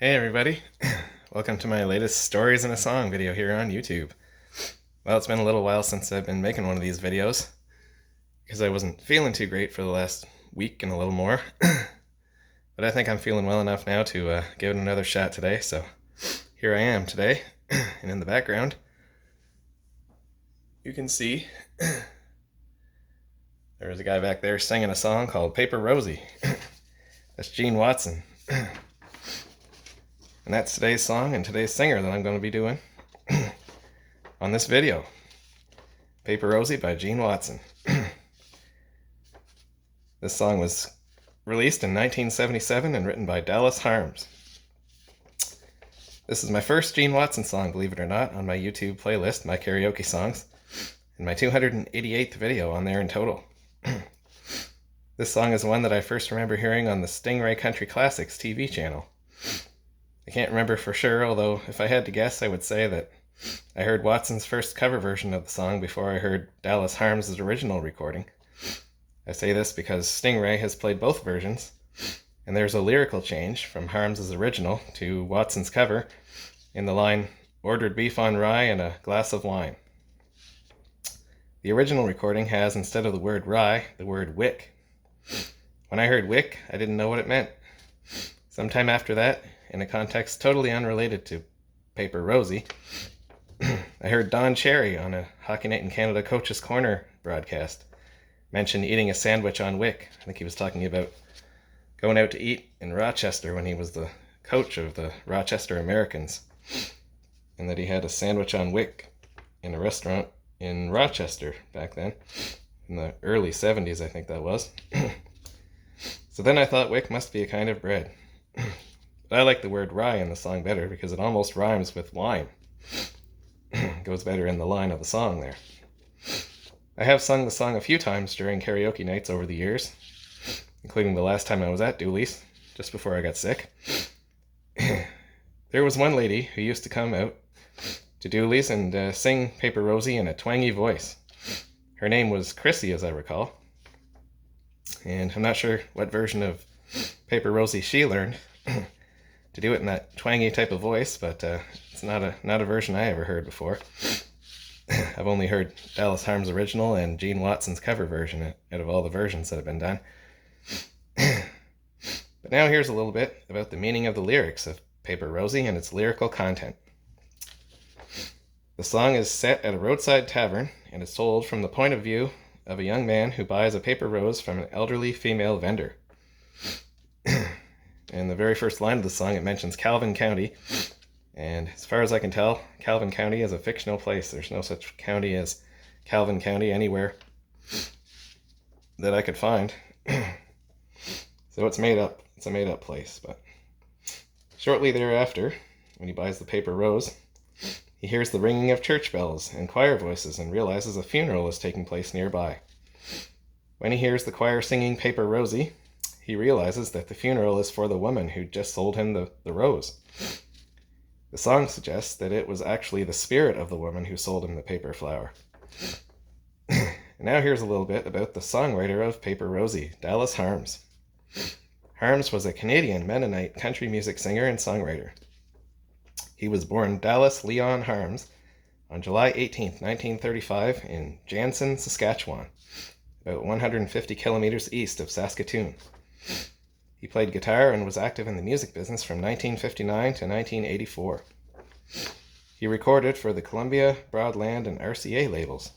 Hey everybody, welcome to my latest Stories in a Song video here on YouTube. Well, it's been a little while since I've been making one of these videos because I wasn't feeling too great for the last week and a little more. But I think I'm feeling well enough now to give it another shot today, so here I am today. And in the background you can see there's a guy back there singing a song called Paper Rosie. That's Gene Watson. And that's today's song and today's singer that I'm going to be doing on this video. Paper Rosie by Gene Watson. This song was released in 1977 and written by Dallas Harms. This is my first Gene Watson song, believe it or not, on my YouTube playlist, my karaoke songs, and my 288th video on there in total. This song is one that I first remember hearing on the Stingray Country Classics TV channel. I can't remember for sure, although if I had to guess, I would say that I heard Watson's first cover version of the song before I heard Dallas Harms' original recording. I say this because Stingray has played both versions, and there's a lyrical change from Harms' original to Watson's cover in the line, "Ordered beef on rye and a glass of wine." The original recording has, instead of the word rye, the word wick. When I heard wick, I didn't know what it meant. Sometime after that, in a context totally unrelated to Paper Rosie, I heard Don Cherry on a Hockey Night in Canada Coach's Corner broadcast mention eating a sandwich on wick. I think he was talking about going out to eat in Rochester when he was the coach of the Rochester Americans, and that he had a sandwich on wick in a restaurant in Rochester back then, in the early 70s, I think that was. So then I thought wick must be a kind of bread. But I like the word rye in the song better because it almost rhymes with wine. Goes better in the line of the song there. I have sung the song a few times during karaoke nights over the years, including the last time I was at Dooley's, just before I got sick. There was one lady who used to come out to Dooley's and sing Paper Rosie in a twangy voice. Her name was Chrissy, as I recall. And I'm not sure what version of Paper Rosie she learned to do it in that twangy type of voice, but it's not a version I ever heard before. I've only heard Dallas Harms' original and Gene Watson's cover version out of all the versions that have been done. But now here's a little bit about the meaning of the lyrics of Paper Rosie and its lyrical content. The song is set at a roadside tavern and is told from the point of view of a young man who buys a paper rose from an elderly female vendor. In the very first line of the song, it mentions Calvin County, and as far as I can tell, Calvin County is a fictional place. There's no such county as Calvin County anywhere that I could find. So it's made up. It's a made-up place. But shortly thereafter, when he buys the paper rose, he hears the ringing of church bells and choir voices and realizes a funeral is taking place nearby. When he hears the choir singing Paper Rosie, he realizes that the funeral is for the woman who just sold him the rose. The song suggests that it was actually the spirit of the woman who sold him the paper flower. And now here's a little bit about the songwriter of Paper Rosie, Dallas Harms. Harms was a Canadian Mennonite country music singer and songwriter. He was born Dallas Leon Harms on July 18, 1935 in Jansen, Saskatchewan, about 150 kilometers east of Saskatoon. He played guitar and was active in the music business from 1959 to 1984. He recorded for the Columbia, Broadland, and RCA labels.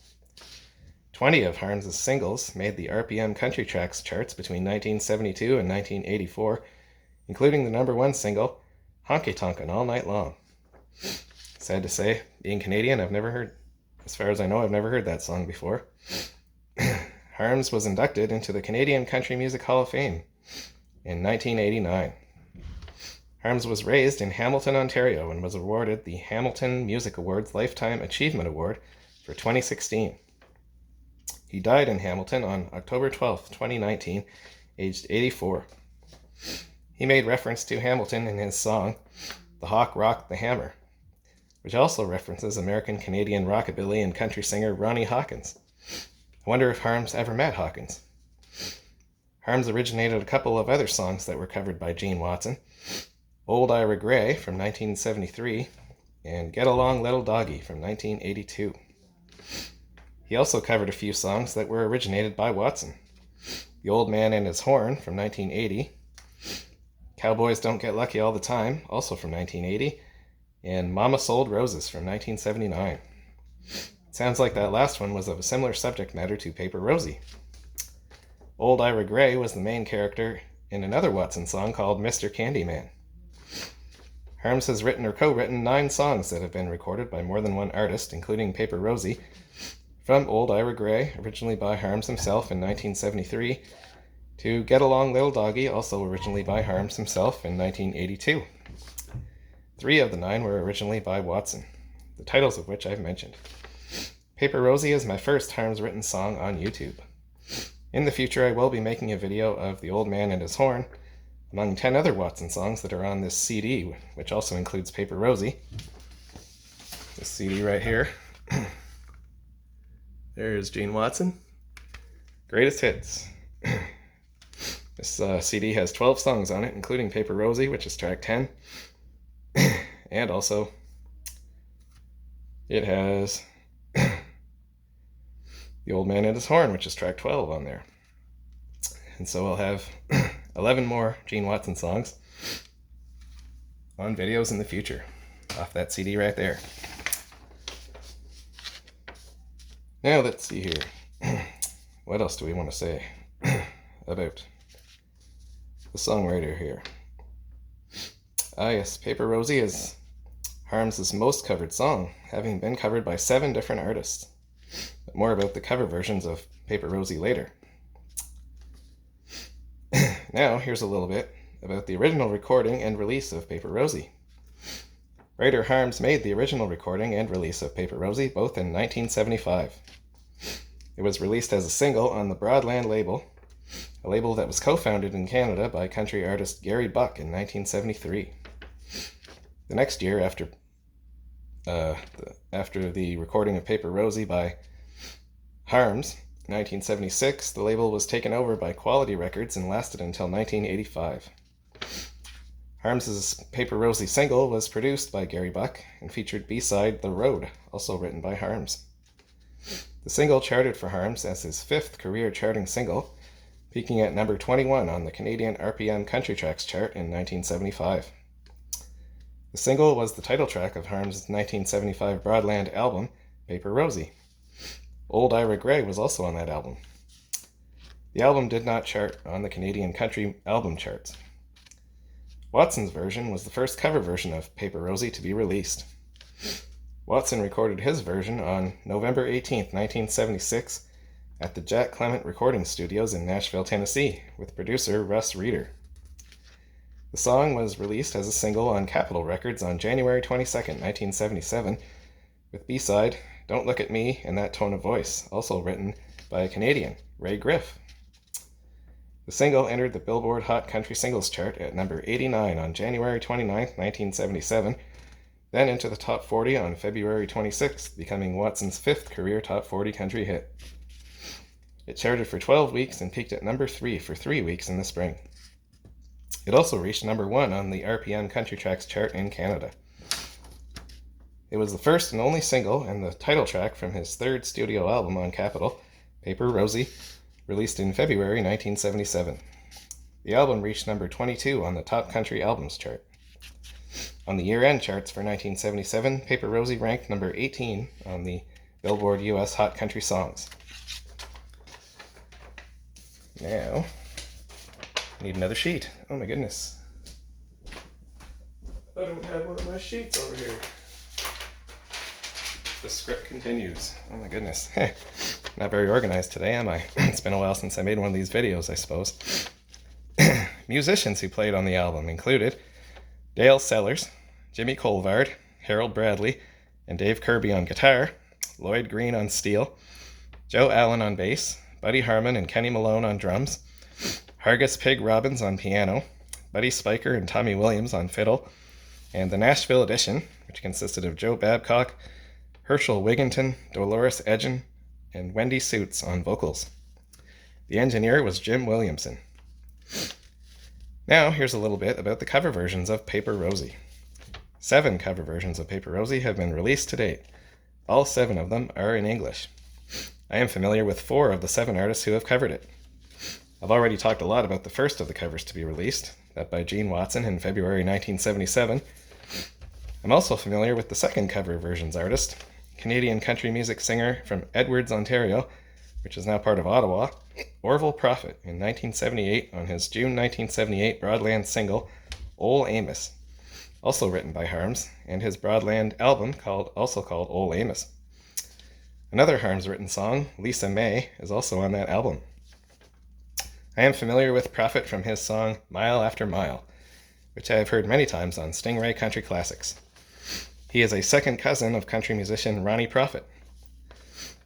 20 of Harms' singles made the RPM Country Tracks charts between 1972 and 1984, including the #1 single, Honky Tonkin' All Night Long. Sad to say, being Canadian, as far as I know, I've never heard that song before. Harms was inducted into the Canadian Country Music Hall of Fame in 1989. Harms was raised in Hamilton, Ontario, and was awarded the Hamilton Music Awards Lifetime Achievement Award for 2016. He died in Hamilton on October 12, 2019, aged 84. He made reference to Hamilton in his song, "The Hawk Rocked the Hammer," which also references American-Canadian rockabilly and country singer Ronnie Hawkins. I wonder if Harms ever met Hawkins. Harms originated a couple of other songs that were covered by Gene Watson, Old Ira Gray from 1973, and Get Along Little Doggy from 1982. He also covered a few songs that were originated by Watson. The Old Man and His Horn from 1980, Cowboys Don't Get Lucky All the Time, also from 1980, and Mama Sold Roses from 1979. It sounds like that last one was of a similar subject matter to Paper Rosie. Old Ira Gray was the main character in another Watson song called Mr. Candyman. Harms has written or co-written 9 songs that have been recorded by more than one artist, including Paper Rosie, from Old Ira Gray, originally by Harms himself in 1973, to Get Along Little Doggy, also originally by Harms himself in 1982. 3 of the 9 were originally by Watson, the titles of which I've mentioned. Paper Rosie is my first Harms-written song on YouTube. In the future, I will be making a video of The Old Man and His Horn, among 10 other Watson songs that are on this CD, which also includes Paper Rosie. This CD right here. There's Gene Watson. Greatest Hits. This CD has 12 songs on it, including Paper Rosie, which is track 10. And also, it has The Old Man and His Horn, which is track 12 on there. And so I'll have 11 more Gene Watson songs on videos in the future off that CD right there. Now let's see here. What else do we want to say about the songwriter here? Yes, Paper Rosie is Harms' most covered song, having been covered by 7 different artists. But more about the cover versions of Paper Rosie later. Now, here's a little bit about the original recording and release of Paper Rosie. Writer Harms made the original recording and release of Paper Rosie both in 1975. It was released as a single on the Broadland label, a label that was co-founded in Canada by country artist Gary Buck in 1973. The next year, after the recording of Paper Rosie by Harms, in 1976, the label was taken over by Quality Records and lasted until 1985. Harms' Paper Rosie single was produced by Gary Buck and featured B-side The Road, also written by Harms. The single charted for Harms as his 5th career charting single, peaking at number 21 on the Canadian RPM Country Tracks chart in 1975. The single was the title track of Harms' 1975 Broadland album, Paper Rosie. Old Ira Gray was also on that album. The album did not chart on the Canadian country album charts. Watson's version was the first cover version of Paper Rosie to be released. Watson recorded his version on November 18, 1976, at the Jack Clement Recording Studios in Nashville, Tennessee, with producer Russ Reeder. The song was released as a single on Capitol Records on January 22, 1977, with B-side Don't Look at Me in That Tone of Voice, also written by a Canadian, Ray Griff. The single entered the Billboard Hot Country Singles chart at number 89 on January 29, 1977, then into the top 40 on February 26th, becoming Watson's 5th career top 40 country hit. It charted for 12 weeks and peaked at number 3 for 3 weeks in the spring. It also reached number 1 on the RPM Country Tracks chart in Canada. It was the first and only single and the title track from his 3rd studio album on Capitol, Paper Rosie, released in February 1977. The album reached number 22 on the Top Country Albums chart. On the year-end charts for 1977, Paper Rosie ranked number 18 on the Billboard US Hot Country Songs. Now, I need another sheet. Oh my goodness. I don't have one of my sheets over here. The script continues. Oh my goodness. Not very organized today, am I? It's been a while since I made one of these videos, I suppose. Musicians who played on the album included Dale Sellers, Jimmy Colvard, Harold Bradley, and Dave Kirby on guitar, Lloyd Green on steel, Joe Allen on bass, Buddy Harmon and Kenny Malone on drums, Hargus Pig Robbins on piano, Buddy Spiker and Tommy Williams on fiddle, and the Nashville edition, which consisted of Joe Babcock, Herschel Wigginton, Dolores Edgen, and Wendy Suits on vocals. The engineer was Jim Williamson. Now, here's a little bit about the cover versions of Paper Rosie. 7 cover versions of Paper Rosie have been released to date. All 7 of them are in English. I am familiar with 4 of the 7 artists who have covered it. I've already talked a lot about the first of the covers to be released, that by Gene Watson in February 1977. I'm also familiar with the second cover versions artist, Canadian country music singer from Edwards, Ontario, which is now part of Ottawa, Orville Prophet, in 1978 on his June 1978 Broadland single, Ol' Amos, also written by Harms, and his Broadland album also called Ol' Amos. Another Harms-written song, Lisa May, is also on that album. I am familiar with Prophet from his song Mile After Mile, which I have heard many times on Stingray Country Classics. He is a second cousin of country musician Ronnie Prophet.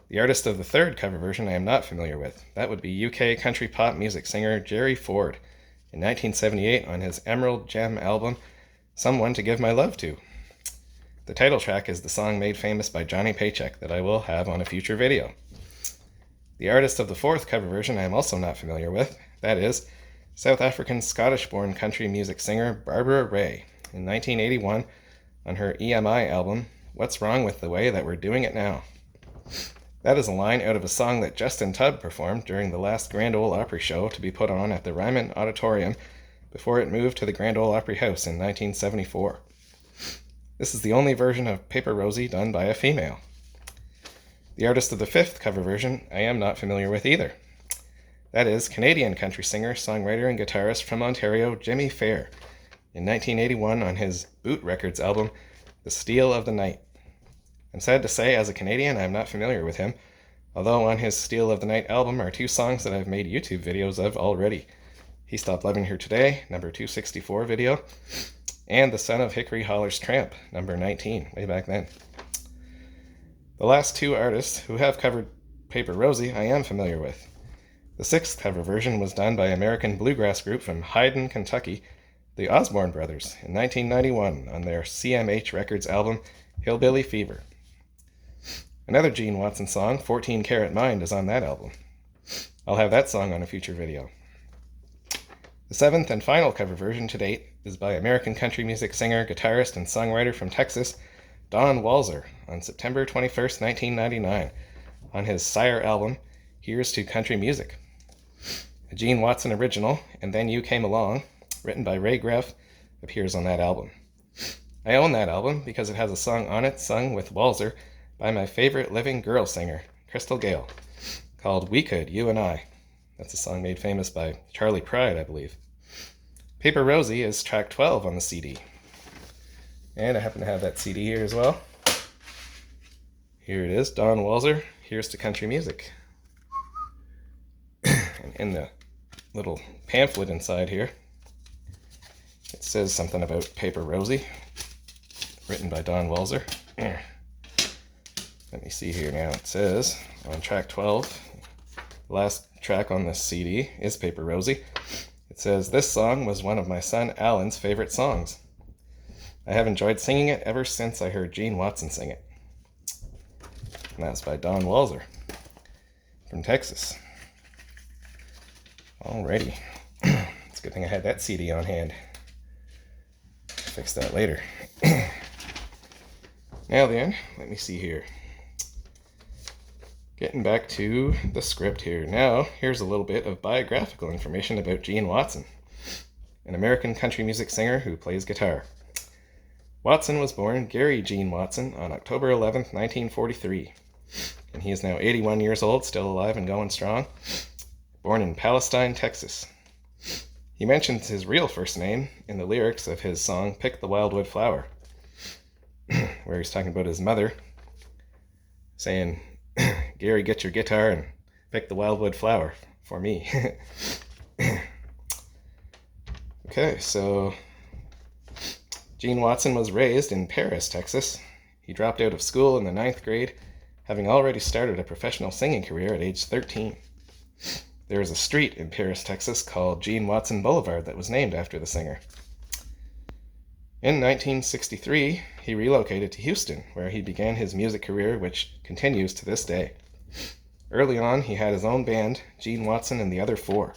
The artist of the third cover version I am not familiar with. That would be UK country pop music singer Jerry Ford in 1978 on his Emerald Gem album, Someone to Give My Love To. The title track is the song made famous by Johnny Paycheck that I will have on a future video. The artist of the fourth cover version I am also not familiar with. That is South African Scottish-born country music singer Barbara Ray in 1981 on her EMI album, What's Wrong with the Way That We're Doing It Now. That is a line out of a song that Justin Tubb performed during the last Grand Ole Opry show to be put on at the Ryman Auditorium before it moved to the Grand Ole Opry House in 1974. This is the only version of Paper Rosie done by a female. The artist of the fifth cover version I am not familiar with either. That is Canadian country singer, songwriter, and guitarist from Ontario, Jimmy Fair, in 1981 on his Boot Records album, The Steal of the Night. I'm sad to say, as a Canadian, I'm not familiar with him, although on his Steal of the Night album are 2 songs that I've made YouTube videos of already. He Stopped Loving Her Today, number 264 video, and The Son of Hickory Holler's Tramp, number 19, way back then. The last 2 artists who have covered Paper Rosie I am familiar with. The 6th cover version was done by American bluegrass group from Hyden, Kentucky, the Osborne Brothers, in 1991 on their CMH Records album, Hillbilly Fever. Another Gene Watson song, 14 Karat Mind, is on that album. I'll have that song on a future video. The 7th and final cover version to date is by American country music singer, guitarist, and songwriter from Texas, Don Walzer, on September 21st, 1999, on his Sire album, Here's to Country Music. A Gene Watson original, And Then You Came Along, written by Ray Greff, appears on that album. I own that album because it has a song on it sung with Walzer by my favorite living girl singer, Crystal Gale, called We Could, You and I. That's a song made famous by Charlie Pride, I believe. Paper Rosie is track 12 on the CD. And I happen to have that CD here as well. Here it is, Don Walzer, Here's to Country Music. And in the little pamphlet inside here, it says something about Paper Rosie, written by Don Walzer. Let me see here now. It says on track 12, the last track on this CD is Paper Rosie. It says, this song was one of my son Alan's favorite songs. I have enjoyed singing it ever since I heard Gene Watson sing it. And that's by Don Walzer from Texas. Alrighty. It's a good thing I had that CD on hand. Fix that later. Now then, let me see here. Getting back to the script here. Now, here's a little bit of biographical information about Gene Watson, an American country music singer who plays guitar. Watson was born Gary Gene Watson on October 11th, 1943, and he is now 81 years old, still alive and going strong, born in Palestine, Texas. He mentions his real first name in the lyrics of his song Pick the Wildwood Flower, where he's talking about his mother, saying, Gary, get your guitar and pick the wildwood flower for me. Okay, so Gene Watson was raised in Paris, Texas. He dropped out of school in the 9th grade, having already started a professional singing career at age 13. There is a street in Paris, Texas called Gene Watson Boulevard that was named after the singer. In 1963, he relocated to Houston, where he began his music career, which continues to this day. Early on, he had his own band, Gene Watson and the Other Four.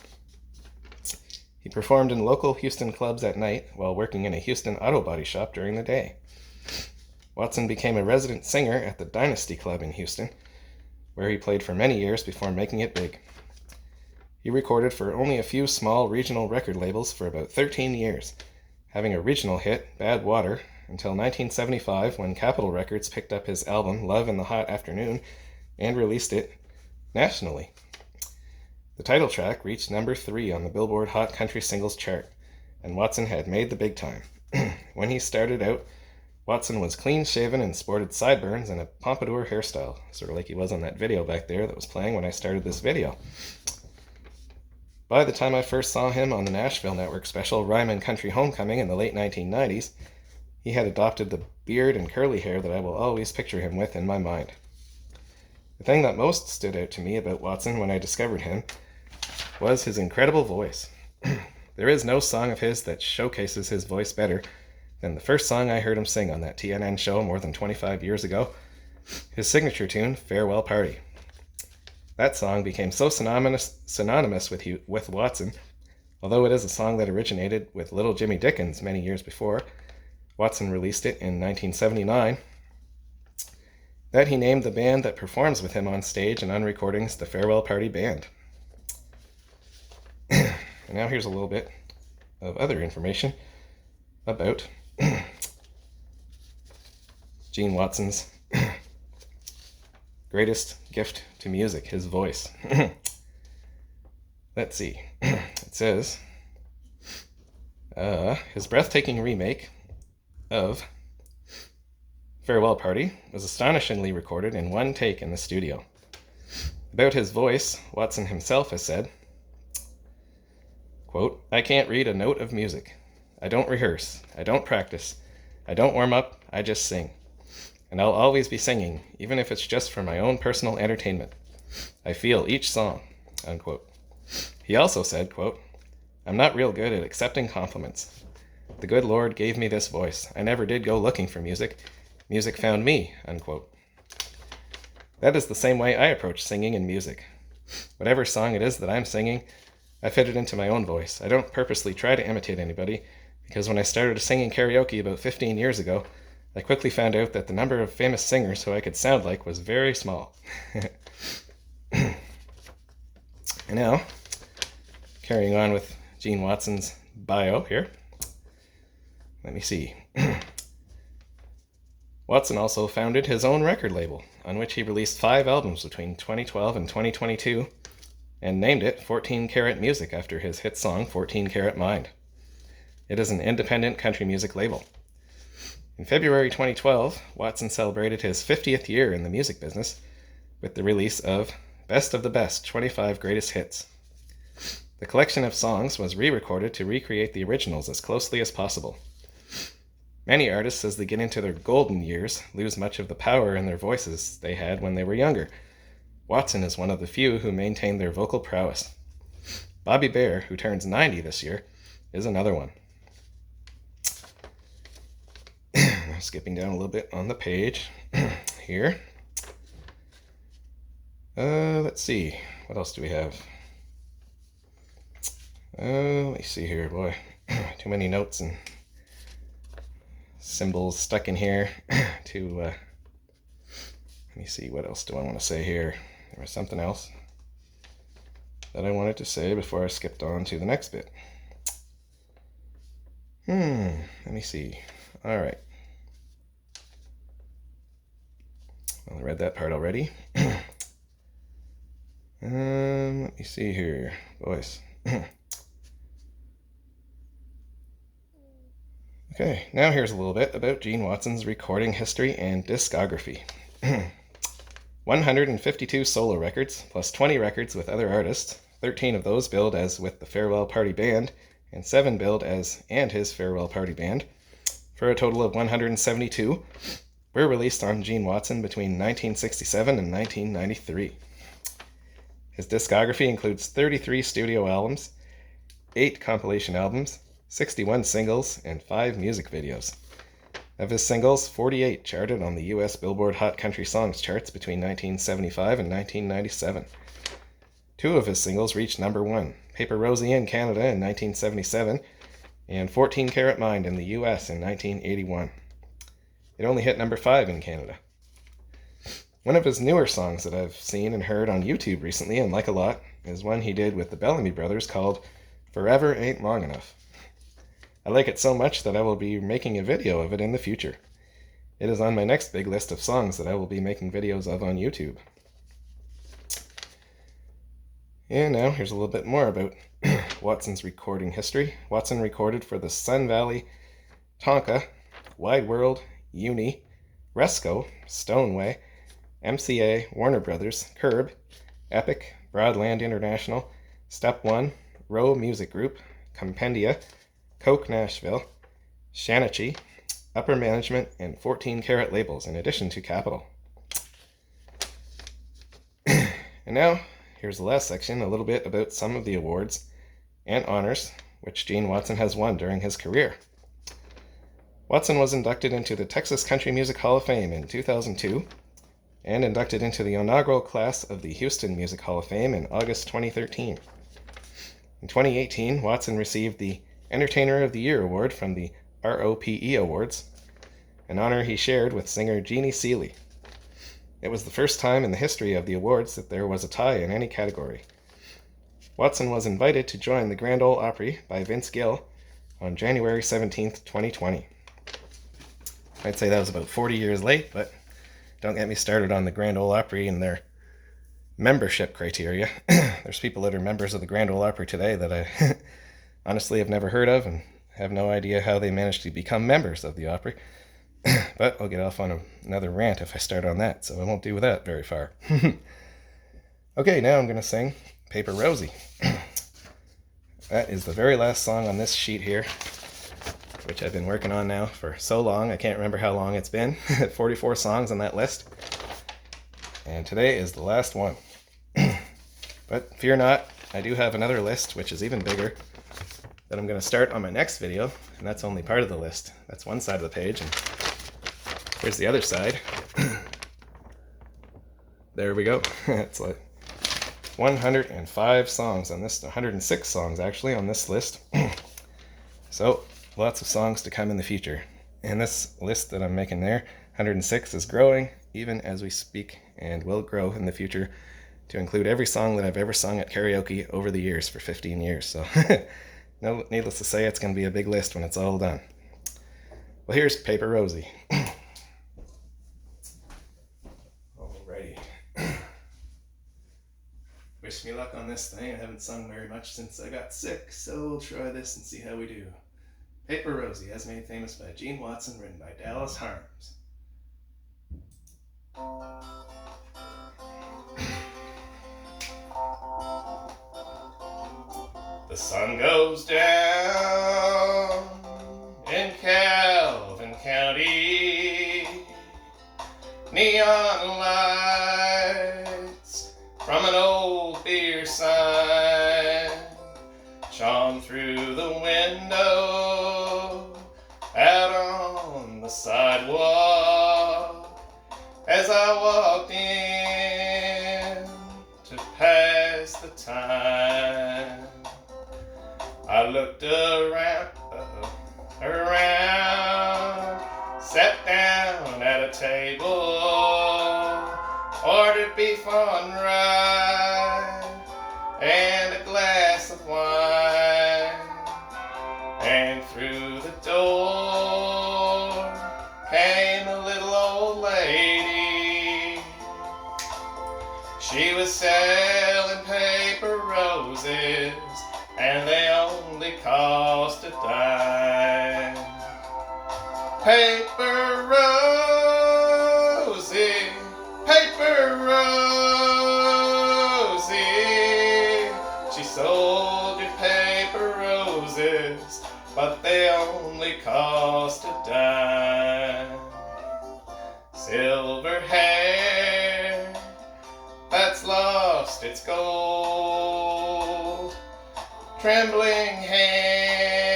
He performed in local Houston clubs at night while working in a Houston auto body shop during the day. Watson became a resident singer at the Dynasty Club in Houston, where he played for many years before making it big. He recorded for only a few small regional record labels for about 13 years, having a regional hit, Bad Water, until 1975 when Capitol Records picked up his album Love in the Hot Afternoon and released it nationally. The title track reached number 3 on the Billboard Hot Country Singles chart, and Watson had made the big time. When he started out, Watson was clean-shaven and sported sideburns and a pompadour hairstyle, sort of like he was on that video back there that was playing when I started this video. By the time I first saw him on the Nashville Network special Ryman Country Homecoming in the late 1990s, he had adopted the beard and curly hair that I will always picture him with in my mind. The thing that most stood out to me about Watson when I discovered him was his incredible voice. There is no song of his that showcases his voice better than the first song I heard him sing on that TNN show more than 25 years ago, his signature tune, Farewell Party. That song became so synonymous with Watson, although it is a song that originated with Little Jimmy Dickens many years before. Watson released it in 1979, that he named the band that performs with him on stage and on recordings the Farewell Party Band. And now here's a little bit of other information about Gene Watson's greatest gift to music, his voice. Let's see. It says, his breathtaking remake of Farewell Party was astonishingly recorded in one take in the studio. About his voice, Watson himself has said, quote, "I can't read a note of music. I don't rehearse. I don't practice. I don't warm up. I just sing. And I'll always be singing, even if it's just for my own personal entertainment. I feel each song," unquote. He also said, quote, "I'm not real good at accepting compliments. The good Lord gave me this voice. I never did go looking for music. Music found me," unquote. That is the same way I approach singing and music. Whatever song it is that I'm singing, I fit it into my own voice. I don't purposely try to imitate anybody, because when I started singing karaoke about 15 years ago, I quickly found out that the number of famous singers who I could sound like was very small. And now, carrying on with Gene Watson's bio here, let me see. Watson also founded his own record label, on which he released 5 albums between 2012 and 2022, and named it 14 Karat Music after his hit song 14 Karat Mind. It is an independent country music label. In February 2012, Watson celebrated his 50th year in the music business with the release of Best of the Best 25 Greatest Hits. The collection of songs was re-recorded to recreate the originals as closely as possible. Many artists, as they get into their golden years, lose much of the power in their voices they had when they were younger. Watson is one of the few who maintained their vocal prowess. Bobby Bare, who turns 90 this year, is another one. Skipping down a little bit on the page here. Let's see. What else do we have? Let me see here, boy. Too many notes and symbols stuck in here to, let me see, what else do I want to say here? There was something else that I wanted to say before I skipped on to the next bit. Let me see. All right. Well, I read that part already. Let me see here, boys. Okay, now here's a little bit about Gene Watson's recording history and discography. 152 solo records, plus 20 records with other artists, 13 of those billed as with the Farewell Party Band, and 7 billed as and his Farewell Party Band, for a total of 172, were released on Gene Watson between 1967 and 1993. His discography includes 33 studio albums, 8 compilation albums, 61 singles, and 5 music videos. Of his singles, 48 charted on the U.S. Billboard Hot Country Songs charts between 1975 and 1997. 2 of his singles reached number 1, Paper Rosie in Canada in 1977, and 14 Karat Mind in the US in 1981. It only hit number 5 in Canada. One of his newer songs that I've seen and heard on YouTube recently and like a lot is one he did with the Bellamy Brothers called Forever Ain't Long Enough. I like it so much that I will be making a video of it in the future. It is on my next big list of songs that I will be making videos of on YouTube. And now here's a little bit more about Watson's recording history. Watson recorded for the Sun Valley, Tonka, Wide World, Uni, Resco, Stoneway, MCA, Warner Brothers, Curb, Epic, Broadland International, Step One, Row Music Group, Compendia, Coke Nashville, Shanachi, Upper Management, and 14 Karat labels, in addition to Capitol. And now, here's the last section, a little bit about some of the awards and honors which Gene Watson has won during his career. Watson was inducted into the Texas Country Music Hall of Fame in 2002 and inducted into the inaugural class of the Houston Music Hall of Fame in August 2013. In 2018, Watson received the Entertainer of the Year Award from the ROPE Awards, an honor he shared with singer Jeannie Seely. It was the first time in the history of the awards that there was a tie in any category. Watson was invited to join the Grand Ole Opry by Vince Gill on January 17th, 2020. I'd say that was about 40 years late, but don't get me started on the Grand Ole Opry and their membership criteria. There's people that are members of the Grand Ole Opry today that I honestly have never heard of and have no idea how they managed to become members of the Opry. But I'll get off on another rant if I start on that, so I won't do that very far. Okay, now I'm going to sing Paper Rosie. That is the very last song on this sheet here, which I've been working on now for so long. I can't remember how long it's been. 44 songs on that list. And today is the last one. But fear not, I do have another list, which is even bigger, that I'm going to start on my next video, and that's only part of the list. That's one side of the page, and here's the other side. There we go. It's like 105 songs on this, 106 songs actually on this list. So lots of songs to come in the future. And this list that I'm making there, 106, is growing even as we speak, and will grow in the future to include every song that I've ever sung at karaoke over the years for 15 years. So no, needless to say, it's going to be a big list when it's all done. Well, here's Paper Rosie. Alrighty. Wish me luck on this thing. I haven't sung very much since I got sick, so we'll try this and see how we do. Paper Rosie, as made famous by Gene Watson, written by Dallas Harms. The sun goes down in Calvin County. Neon lights from an old beer sign shone through the window out on the sidewalk as I walked in to pass the time. I looked around, sat down at a table, ordered beef on rye and a glass of wine, and through the door came a little old lady. She was selling paper roses, and they only cost a dime. Paper Rosie, Paper Rosie, she sold you paper roses, but they only cost a dime. Silver hair that's lost its gold, trembling hands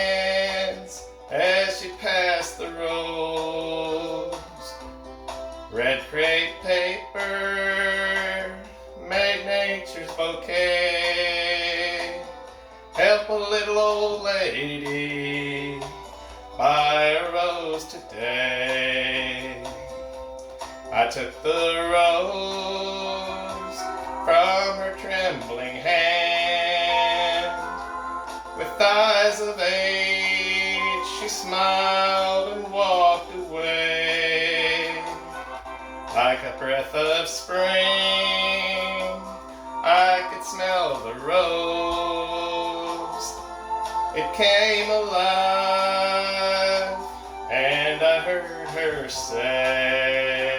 as she passed the rose. Red crepe paper made nature's bouquet, a little old lady buy a rose today. I took the rose from her trembling hand. With eyes of age, she smiled and walked away. Like a breath of spring, I could smell the rose. It came alive, and I heard her say,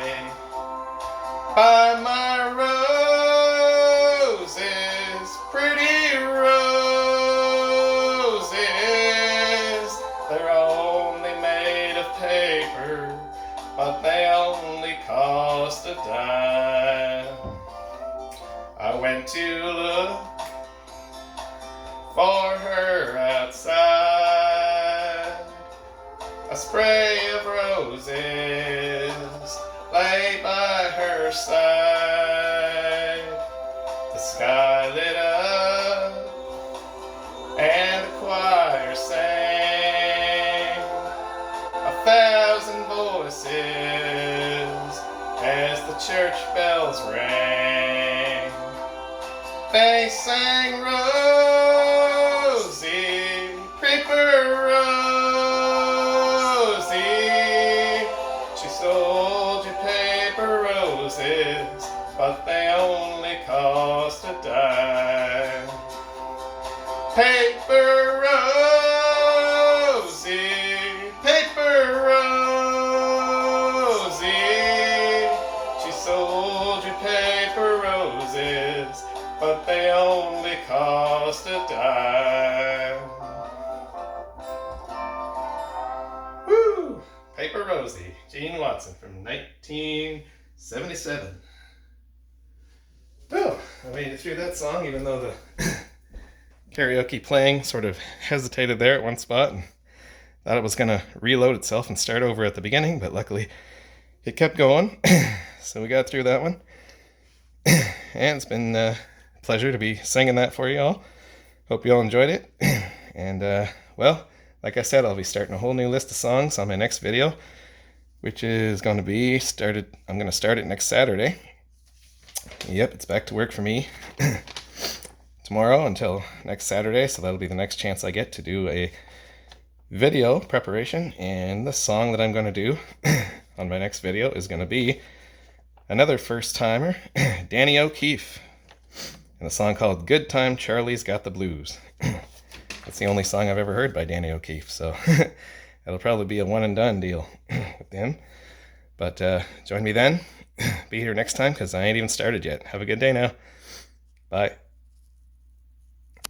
"Buy my roses, pretty roses. They're only made of paper, but they only cost a dime." I went to look for her outside. A spray of roses lay by her side. The sky lit up and the choir sang 1,000 voices as the church bells rang. They sang, "Rosie, paper Rosie." She sold you paper roses, but they only cost a dime. Paper Rosie, paper Rosie. She sold you paper roses, but they only cost a dime. Woo! Paper Rosie, Gene Watson from 1977. Oh, I made it through that song, even though the karaoke playing sort of hesitated there at one spot and thought it was going to reload itself and start over at the beginning, but luckily it kept going. So we got through that one. And it's been a pleasure to be singing that for you all. Hope you all enjoyed it. And well, like I said, I'll be starting a whole new list of songs on my next video, which is going to be I'm going to start it next Saturday. Yep, it's back to work for me tomorrow until next Saturday, so that'll be the next chance I get to do a video preparation. And the song that I'm going to do on my next video is going to be another first timer, Danny O'Keefe, and a song called "Good Time Charlie's Got the Blues." That's the only song I've ever heard by Danny O'Keefe, so it'll probably be a one and done deal with him. But join me then. Be here next time, because I ain't even started yet. Have a good day now. Bye.